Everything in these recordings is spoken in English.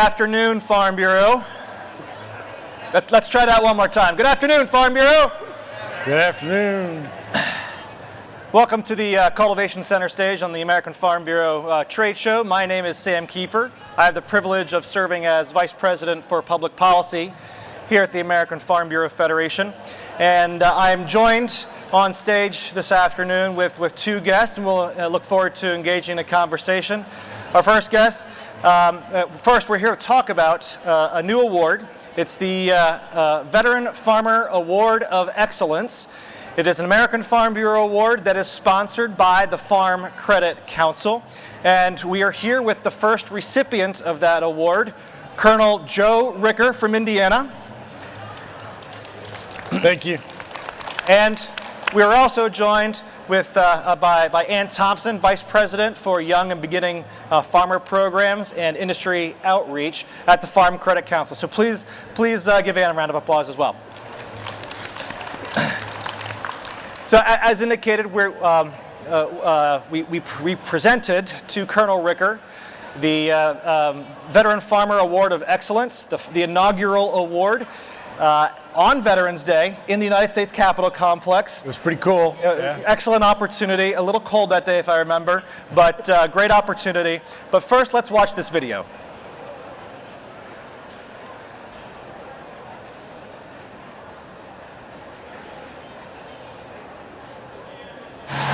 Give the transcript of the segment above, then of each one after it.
afternoon, Farm Bureau. Let's try that one more time. Good afternoon, Farm Bureau. Good afternoon. Welcome to the Cultivation Center stage on the American Farm Bureau Trade Show. My name is Sam Kiefer. I have the privilege of serving as Vice President for Public Policy here at the American Farm Bureau Federation. And I am joined on stage this afternoon with two guests, and we'll look forward to engaging in a conversation. Our first guest, first we're here to talk about a new award. It's the Veteran Farmer Award of Excellence. It is an American Farm Bureau award that is sponsored by the Farm Credit Council. And we are here with the first recipient of that award, Colonel Joe Ricker from Indiana. Thank you. And we are also joined with by Ann Thompson, Vice President for Young and Beginning Farmer Programs and Industry Outreach at the Farm Credit Council. So please give Ann a round of applause as well. So as indicated, we presented to Colonel Ricker the Veteran Farmer Award of Excellence, the inaugural award on Veterans Day in the United States Capitol Complex. It was pretty cool. Yeah. Excellent opportunity. A little cold that day, if I remember, but great opportunity. But first, let's watch this video.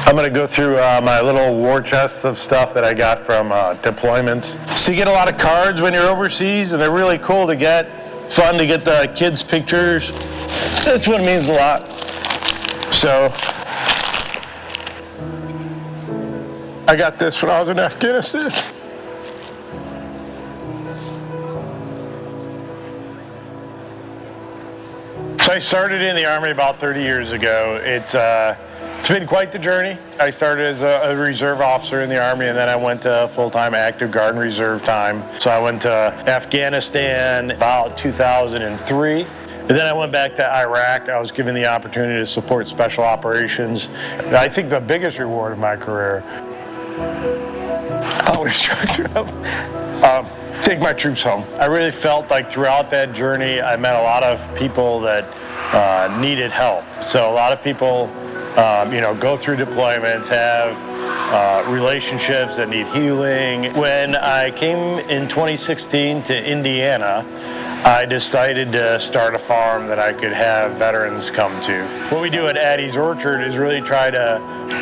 I'm going to go through my little war chest of stuff that I got from deployments. So you get a lot of cards when you're overseas, and they're really cool to get. Fun to get the kids' pictures. This one means a lot. So I got this when I was in Afghanistan. So I started in the Army about 30 years ago. It's been quite the journey. I started as a reserve officer in the Army, and then I went to full-time active guard and reserve time. So I went to Afghanistan about 2003. And then I went back to Iraq. I was given the opportunity to support special operations. And I think the biggest reward of my career, take my troops home. I really felt like throughout that journey, I met a lot of people that needed help. So a lot of people go through deployments, have relationships that need healing. When I came in 2016 to Indiana, I decided to start a farm that I could have veterans come to. What we do at Addie's Orchard is really try to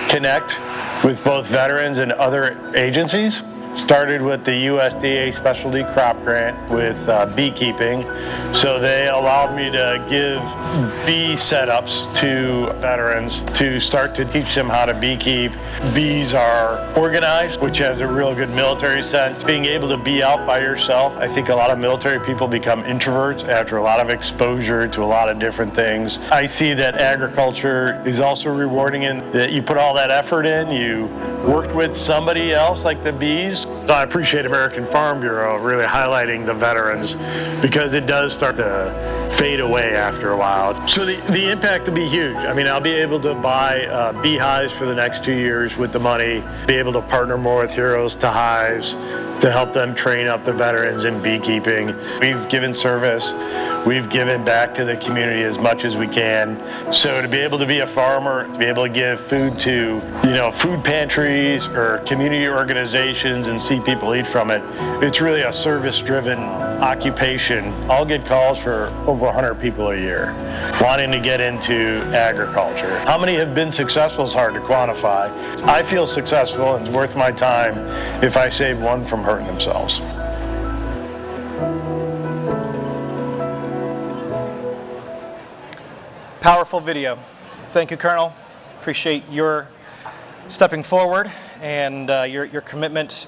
connect with both veterans and other agencies. Started with the USDA Specialty Crop Grant with beekeeping. So they allowed me to give bee setups to veterans to start to teach them how to beekeep. Bees are organized, which has a real good military sense. Being able to be out by yourself, I think a lot of military people become introverts after a lot of exposure to a lot of different things. I see that agriculture is also rewarding in that you put all that effort in, you worked with somebody else like the bees. So I appreciate American Farm Bureau really highlighting the veterans because it does start to fade away after a while. So the impact will be huge. I mean, I'll be able to buy beehives for the next 2 years with the money, be able to partner more with Heroes to Hives to help them train up the veterans in beekeeping. We've given service. We've given back to the community as much as we can. So to be able to be a farmer, to be able to give food to, food pantries or community organizations and see people eat from it, it's really a service-driven occupation. I'll get calls for over 100 people a year wanting to get into agriculture. How many have been successful is hard to quantify. I feel successful and it's worth my time if I save one from hurting themselves. Powerful video. Thank you, Colonel. Appreciate your stepping forward and your commitment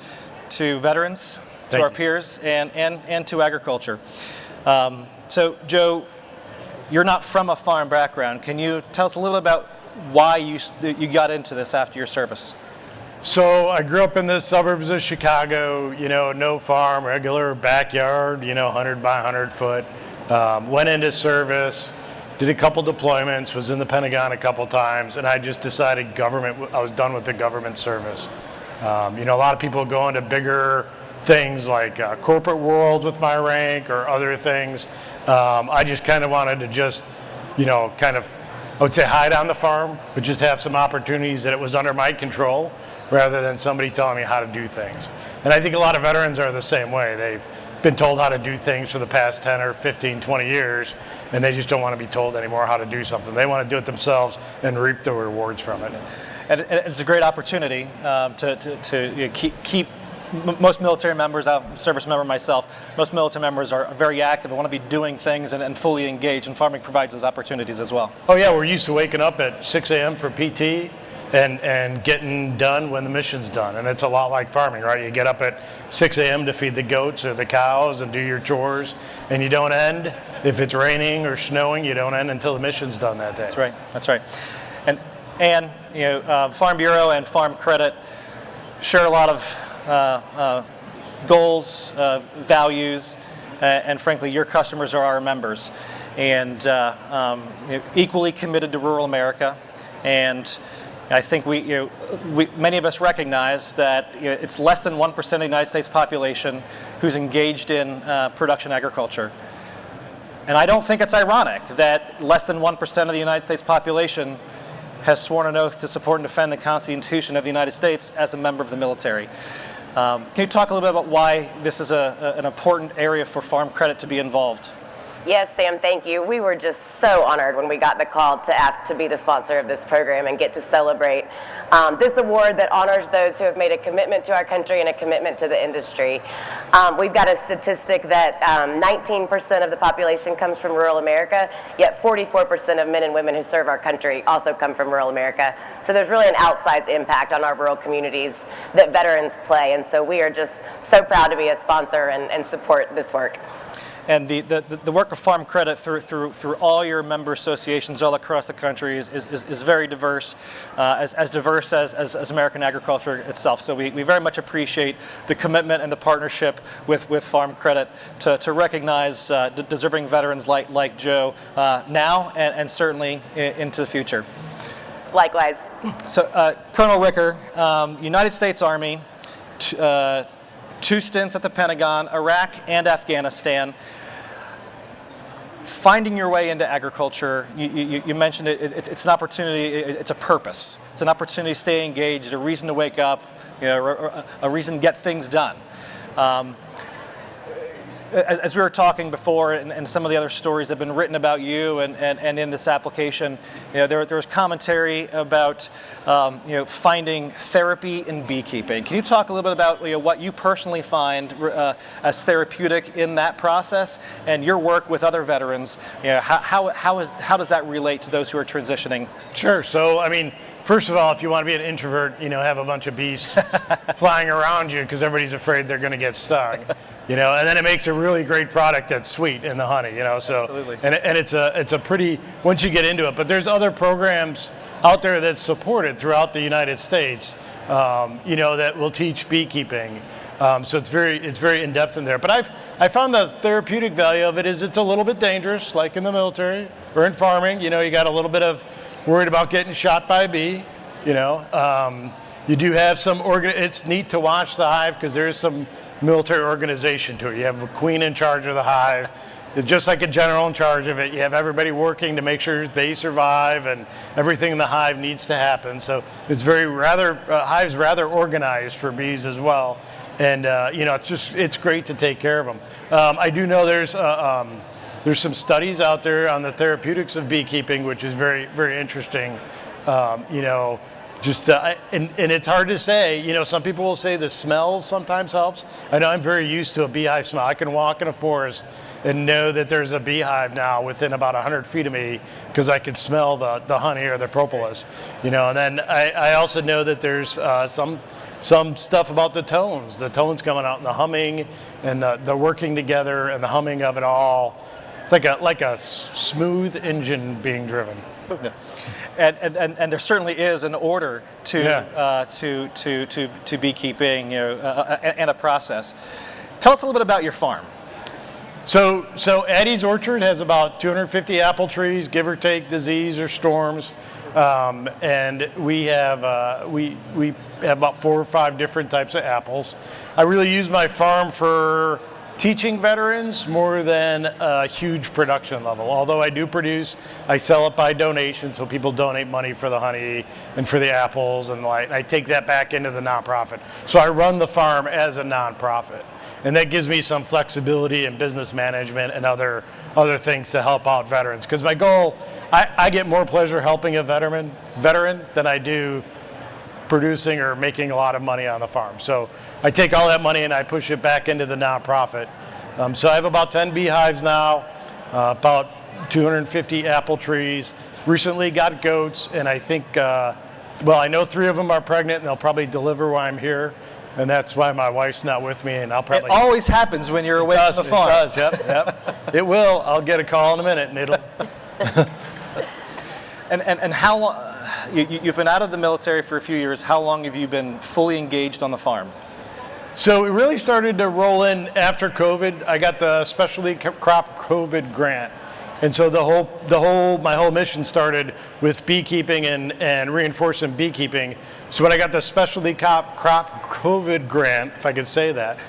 to veterans, to our peers, and to agriculture. So, Joe, you're not from a farm background. Can you tell us a little about why you got into this after your service? So I grew up in the suburbs of Chicago, no farm, regular backyard, 100 by 100 foot. Went into service, did a couple deployments, was in the Pentagon a couple times, and I just decided I was done with the government service. A lot of people go into bigger things like corporate world with my rank or other things. I just kind of wanted to just, I would say hide on the farm, but just have some opportunities that it was under my control rather than somebody telling me how to do things. And I think a lot of veterans are the same way. They've been told how to do things for the past 10 or 15, 20 years, and they just don't want to be told anymore how to do something. They want to do it themselves and reap the rewards from it. And it's a great opportunity to keep most military members, I'm a service member myself, most military members are very active and want to be doing things and fully engaged, and farming provides those opportunities as well. Oh yeah, we're used to waking up at 6 a.m. for PT and getting done when the mission's done. And it's a lot like farming, right? You get up at 6 a.m. to feed the goats or the cows and do your chores, and you don't end, if it's raining or snowing, you don't end until the mission's done that day. That's right. And Farm Bureau and Farm Credit share a lot of goals, values, and frankly, your customers are our members, and equally committed to rural America. And I think many of us recognize that it's less than 1% of the United States population who's engaged in production agriculture. And I don't think it's ironic that less than 1% of the United States population has sworn an oath to support and defend the Constitution of the United States as a member of the military. Can you talk a little bit about why this is an important area for Farm Credit to be involved? Yes, Sam, thank you. We were just so honored when we got the call to ask to be the sponsor of this program and get to celebrate this award that honors those who have made a commitment to our country and a commitment to the industry. We've got a statistic that 19% of the population comes from rural America, yet 44% of men and women who serve our country also come from rural America. So there's really an outsized impact on our rural communities that veterans play, and so we are just so proud to be a sponsor and support this work. And the work of Farm Credit through all your member associations all across the country is very diverse, as diverse as American agriculture itself. So we very much appreciate the commitment and the partnership with Farm Credit to recognize deserving veterans like Joe now and certainly into the future. Likewise. So Colonel Ricker, United States Army, 2 stints at the Pentagon, Iraq and Afghanistan. Finding your way into agriculture, you mentioned it's an opportunity, it's a purpose. It's an opportunity to stay engaged, a reason to wake up, a reason to get things done. As we were talking before, and some of the other stories have been written about you and in this application, there was commentary about finding therapy in beekeeping. Can you talk a little bit about what you personally find as therapeutic in that process and your work with other veterans? How does that relate to those who are transitioning? Sure. So, I mean, first of all, if you want to be an introvert, have a bunch of bees flying around you because everybody's afraid they're going to get stung. And then it makes a really great product that's sweet in the honey, so. Absolutely. And it's a pretty, once you get into it, but there's other programs out there that's supported throughout the United States, that will teach beekeeping. So it's very in-depth in there. But I found the therapeutic value of it is it's a little bit dangerous, like in the military or in farming. You got a little bit of worried about getting shot by a bee, You do have it's neat to watch the hive because there is some military organization to it. You have a queen in charge of the hive. It's just like a general in charge of it. You have everybody working to make sure they survive and everything in the hive needs to happen. So it's hive's rather organized for bees as well. And, it's great to take care of them. I do know there's some studies out there on the therapeutics of beekeeping, which is very, very interesting. And it's hard to say, some people will say the smell sometimes helps. I know I'm very used to a beehive smell. I can walk in a forest and know that there's a beehive now within about 100 feet of me because I can smell the honey or the propolis, and then I also know that there's some stuff about the tones coming out and the humming and the working together and the humming of it all. It's like a smooth engine being driven. And there certainly is an order to beekeeping, and a process. Tell us a little bit about your farm. So Addie's Orchard has about 250 apple trees, give or take disease or storms. And we have we have about 4 or 5 different types of apples. I really use my farm for teaching veterans more than a huge production level. Although I do produce, I sell it by donation, so people donate money for the honey and for the apples, and I take that back into the nonprofit. So I run the farm as a nonprofit, and that gives me some flexibility in business management and other things to help out veterans. Because my goal, I get more pleasure helping a veteran than I do producing or making a lot of money on the farm. So I take all that money and I push it back into the nonprofit. So I have about 10 beehives now, about 250 apple trees. Recently got goats, and I think, I know 3 of them are pregnant, and they'll probably deliver while I'm here. And that's why my wife's not with me, and I'll probably... It always happens when you're away from the farm. It does, yep. It will. I'll get a call in a minute, and it'll... And how long, you've been out of the military for a few years. How long have you been fully engaged on the farm? So it really started to roll in after COVID. I got the specialty crop COVID grant. And so my whole mission started with beekeeping and reinforcing beekeeping. So when I got the specialty crop COVID grant, if I could say that,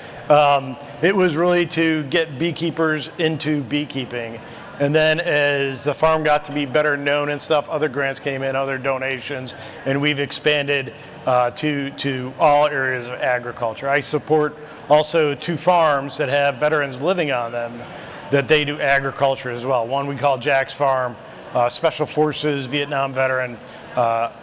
it was really to get beekeepers into beekeeping. And then as the farm got to be better known and stuff, other grants came in, other donations, and we've expanded to all areas of agriculture. I support also 2 farms that have veterans living on them that they do agriculture as well. One we call Jack's Farm, Special Forces, Vietnam veteran, brother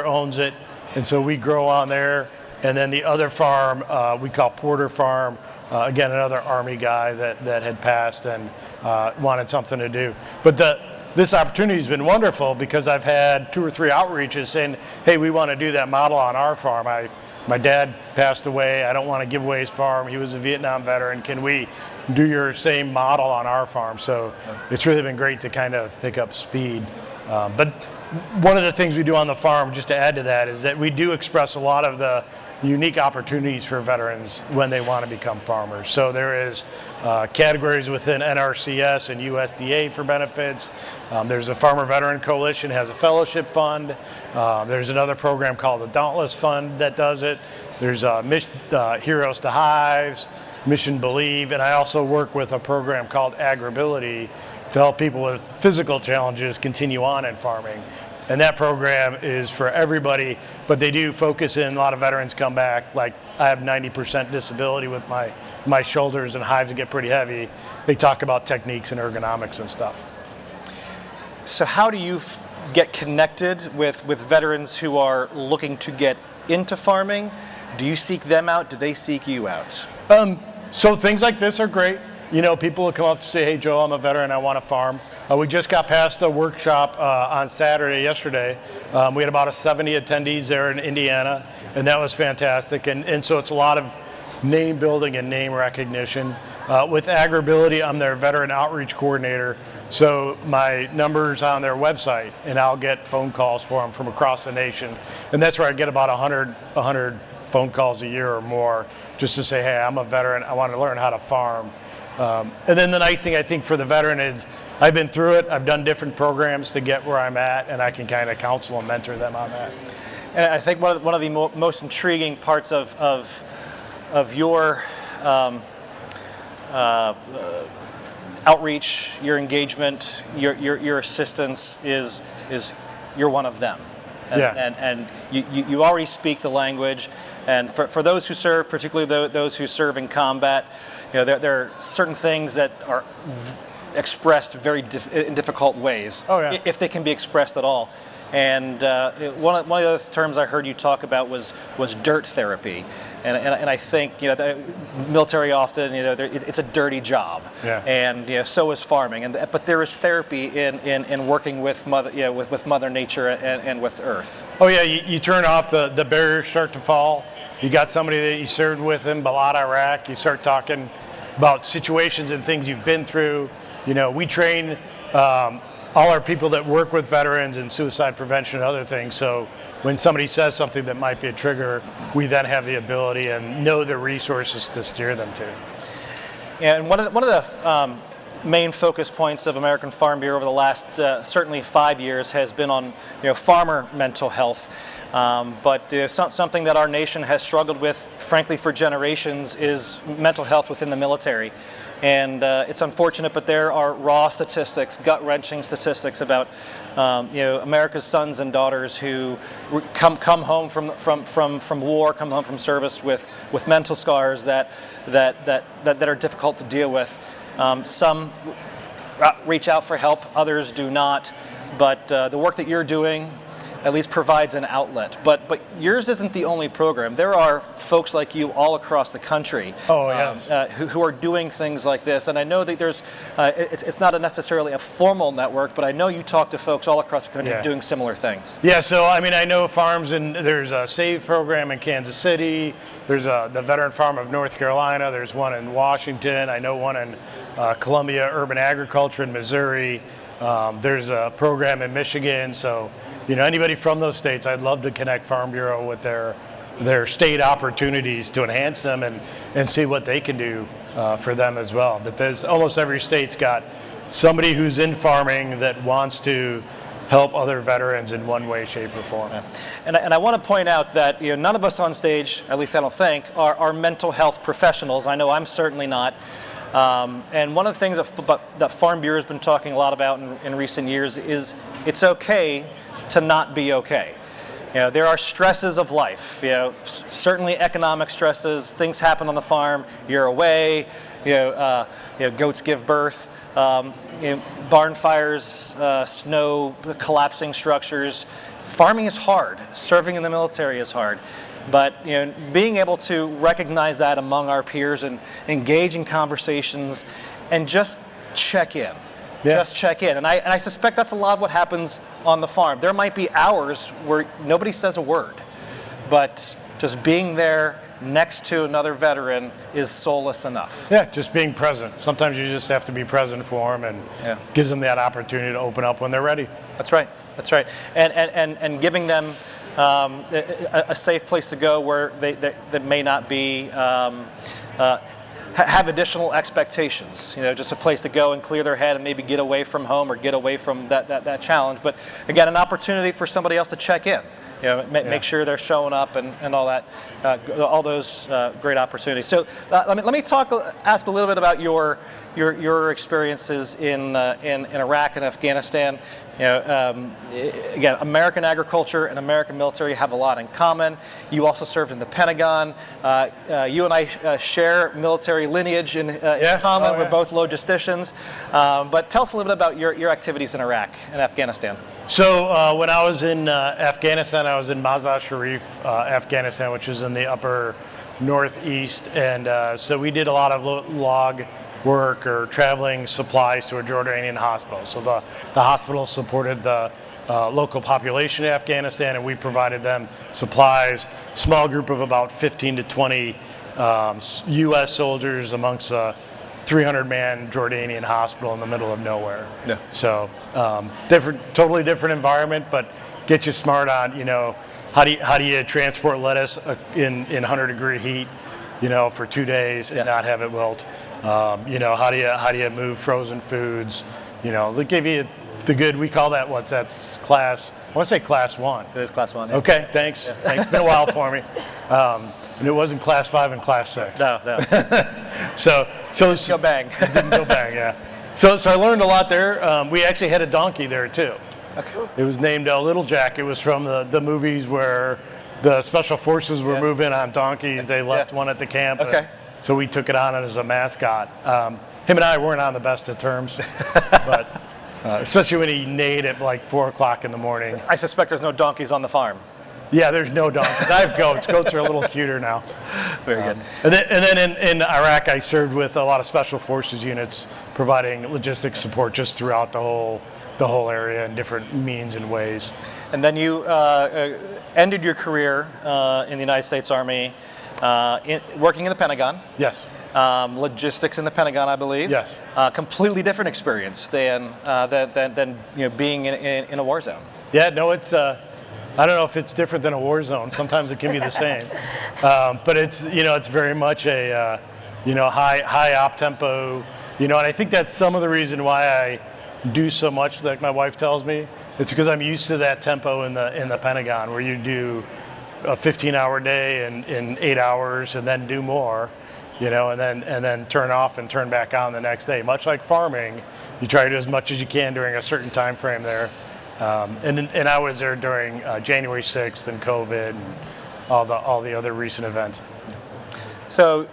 owns it, and so we grow on there. And then the other farm we call Porter Farm, again, another Army guy that had passed and wanted something to do. But this opportunity has been wonderful because I've had 2 or 3 outreaches saying, hey, we want to do that model on our farm. My dad passed away. I don't want to give away his farm. He was a Vietnam veteran. Can we do your same model on our farm? So it's really been great to kind of pick up speed. But one of the things we do on the farm, just to add to that, is that we do express a lot of the unique opportunities for veterans when they want to become farmers. So there is categories within NRCS and USDA for benefits. There's a Farmer Veteran Coalition has a fellowship fund. There's another program called the Dauntless Fund that does it. There's Heroes to Hives, Mission Believe, and I also work with a program called Agribility to help people with physical challenges continue on in farming. And that program is for everybody, but they do focus in, a lot of veterans come back, like I have 90% disability with my shoulders and hives get pretty heavy. They talk about techniques and ergonomics and stuff. So how do you get connected with veterans who are looking to get into farming? Do you seek them out? Do they seek you out? So things like this are great. You know, people will come up to say, hey, Joe, I'm a veteran, I want to farm. We just got past a workshop on yesterday. We had about 70 attendees there in Indiana, and that was fantastic. And so it's a lot of name building and name recognition. With Agribility, I'm their veteran outreach coordinator. So my number's on their website, and I'll get phone calls for them from across the nation. And that's where I get about 100 phone calls a year or more, just to say, hey, I'm a veteran, I want to learn how to farm. And then the nice thing I think for the veteran is I've been through it, I've done different programs to get where I'm at, and I can kind of counsel and mentor them on that. And I think one of the most intriguing parts of your outreach, your engagement, your assistance is you're one of them. And you already speak the language. And for those who serve, particularly those who serve in combat, you know, there are certain things that are expressed in difficult ways, if they can be expressed at all. And one of the other terms I heard you talk about was dirt therapy, and I think, you know, the military often, you know, it's a dirty job, and you know, so is farming, but there is therapy in working with Mother Nature and with Earth. Oh yeah, you turn off the barriers start to fall. You got somebody that you served with in Balad, Iraq. You start talking about situations and things you've been through. You know, we train all our people that work with veterans in suicide prevention and other things. So when somebody says something that might be a trigger, we then have the ability and know the resources to steer them to. And one of the main focus points of American Farm Bureau over the last certainly 5 years has been on farmer mental health. But something that our nation has struggled with, frankly, for generations is mental health within the military. And it's unfortunate, but there are raw statistics, gut-wrenching statistics about America's sons and daughters who come home from war, come home from service with mental scars that are difficult to deal with. Some reach out for help, others do not. But the work that you're doing at least provides an outlet. But yours isn't the only program. There are folks like you all across the country who are doing things like this. And I know that there's, it's not necessarily a formal network, but I know you talk to folks all across the country doing similar things. Yeah, so I mean, I know farms, and there's a SAVE program in Kansas City. There's the Veteran Farm of North Carolina. There's one in Washington. I know one in Columbia Urban Agriculture in Missouri. There's a program in Michigan. So, anybody from those states, I'd love to connect Farm Bureau with their state opportunities to enhance them and see what they can do for them as well. But there's almost every state's got somebody who's in farming that wants to help other veterans in one way, shape, or form. Yeah. And I want to point out that none of us on stage, at least I don't think, are mental health professionals. I know I'm certainly not. And one of the things that Farm Bureau has been talking a lot about in recent years is it's okay to not be okay. There are stresses of life. Certainly economic stresses. Things happen on the farm. You're away. Goats give birth. Barn fires, snow, collapsing structures. Farming is hard. Serving in the military is hard. But being able to recognize that among our peers and engage in conversations and just check in. Yeah. Just check in. And I suspect that's a lot of what happens on the farm. There might be hours where nobody says a word, but just being there next to another veteran is soulless enough. Yeah, just being present. Sometimes you just have to be present for them, and gives them that opportunity to open up when they're ready. That's right. That's right. And giving them a safe place to go where they may not be have additional expectations, just a place to go and clear their head and maybe get away from home or get away from that challenge. But again, an opportunity for somebody else to check in, make sure they're showing up and all that, all those great opportunities. So let me ask a little bit about your experiences in Iraq and Afghanistan. Again, American agriculture and American military have a lot in common. You also served in the Pentagon. You and I share military lineage in common. We're both logisticians. But tell us a little bit about your activities in Iraq and Afghanistan. So when I was in Afghanistan, I was in Mazar-Sharif, Afghanistan, which is in the upper northeast. And so we did a lot of log work or traveling supplies to a Jordanian hospital. So the hospital supported the local population in Afghanistan, and we provided them supplies. Small group of about 15 to 20 U.S. soldiers amongst a 300-man Jordanian hospital in the middle of nowhere. Yeah. So totally different environment, but get you smart on how do you transport lettuce in 100-degree heat, for 2 days and not have it wilt. How do you move frozen foods? They give you the good. We call that that's class. I want to say class 1. It is class 1. Yeah. Okay, thanks. Yeah. Thanks. It's been a while for me. And it wasn't class 5 and class 6. No. so didn't go bang. Didn't go bang. Yeah. So I learned a lot there. We actually had a donkey there too. Okay. It was named Little Jack. It was from the movies where the special forces were moving on donkeys. They left one at the camp. Okay. So we took it on as a mascot. Him and I weren't on the best of terms, but especially when he neighed at like 4 o'clock in the morning. I suspect there's no donkeys on the farm. Yeah, there's no donkeys. I have goats. Goats are a little cuter now. Very good. And then in Iraq, I served with a lot of special forces units, providing logistics support just throughout the whole area in different means and ways. And then you ended your career in the United States Army, working in the Pentagon. Yes. Logistics in the Pentagon, I believe. Yes. Completely different experience than being in a war zone. Yeah. No, it's. I don't know if it's different than a war zone. Sometimes it can be the same, but it's very much a high op tempo and I think that's some of the reason why I do so much, like my wife tells me. It's because I'm used to that tempo in the Pentagon, where you do a 15-hour day in 8 hours and then do more, and then turn off and turn back on the next day. Much like farming, you try to do as much as you can during a certain time frame there. And I was there during January 6th and COVID and all the other recent events. So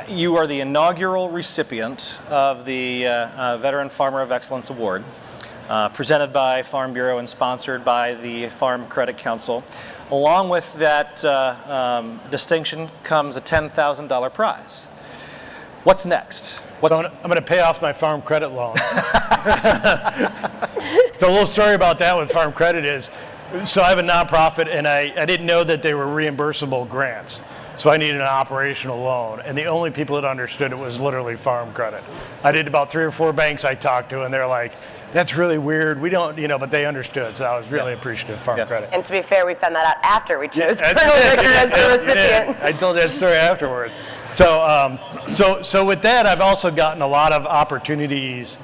you are the inaugural recipient of the Veteran Farmer of Excellence Award, presented by Farm Bureau and sponsored by the Farm Credit Council. Along with that distinction comes a $10,000 prize. What's next? So I'm going to pay off my farm credit loan. So a little story about that with farm credit is, so I have a nonprofit, and I didn't know that they were reimbursable grants. So I needed an operational loan, and the only people that understood it was literally farm credit. I did about 3 or 4 banks I talked to, and they're like, that's really weird. We don't, but they understood. So I was really appreciative of farm credit. And to be fair, we found that out after we chose Colonel Ricker as the recipient. I told you that story afterwards. So with that, I've also gotten a lot of opportunities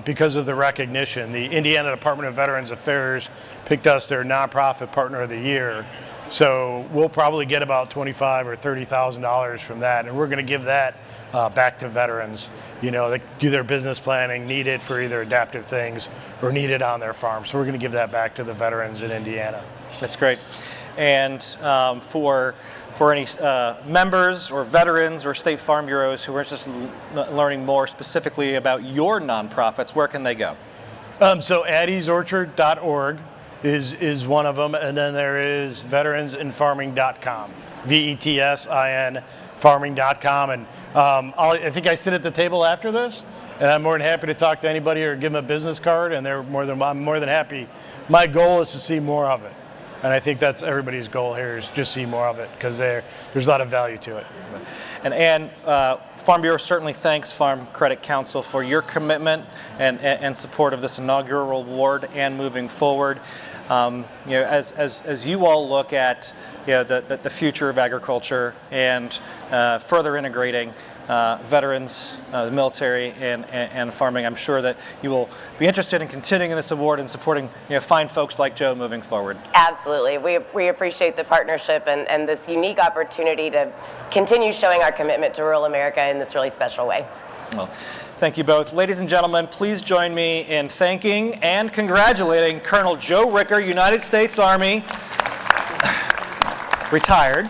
because of the recognition. The Indiana Department of Veterans Affairs picked us their nonprofit partner of the year. So we'll probably get about $25,000 or $30,000 from that, and we're going to give that back to veterans. They do their business planning, need it for either adaptive things or need it on their farm. So we're going to give that back to the veterans in Indiana. That's great. And for any members or veterans or state farm bureaus who are interested in learning more specifically about your nonprofits, where can they go? So addiesorchard.org is one of them, and then there is veteransinfarming.com, VETSIN farming.com, and I think I sit at the table after this, and I'm more than happy to talk to anybody or give them a business card, and I'm more than happy. My goal is to see more of it, and I think that's everybody's goal here, is just see more of it, because there's a lot of value to it. And Ann, Farm Bureau certainly thanks Farm Credit Council for your commitment and support of this inaugural award and moving forward. As you all look at the future of agriculture and further integrating veterans, the military, and farming, I'm sure that you will be interested in continuing this award and supporting fine folks like Joe moving forward. Absolutely. We appreciate the partnership and this unique opportunity to continue showing our commitment to rural America in this really special way. Well, thank you both. Ladies and gentlemen, please join me in thanking and congratulating Colonel Joe Ricker, United States Army, retired,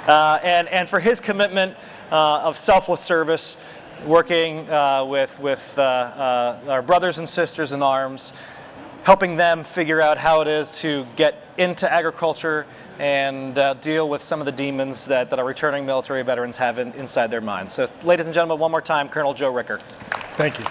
and for his commitment of selfless service, working with our brothers and sisters in arms, helping them figure out how it is to get into agriculture and deal with some of the demons that our returning military veterans have inside their minds. So, ladies and gentlemen, one more time, Colonel Joe Ricker. Thank you.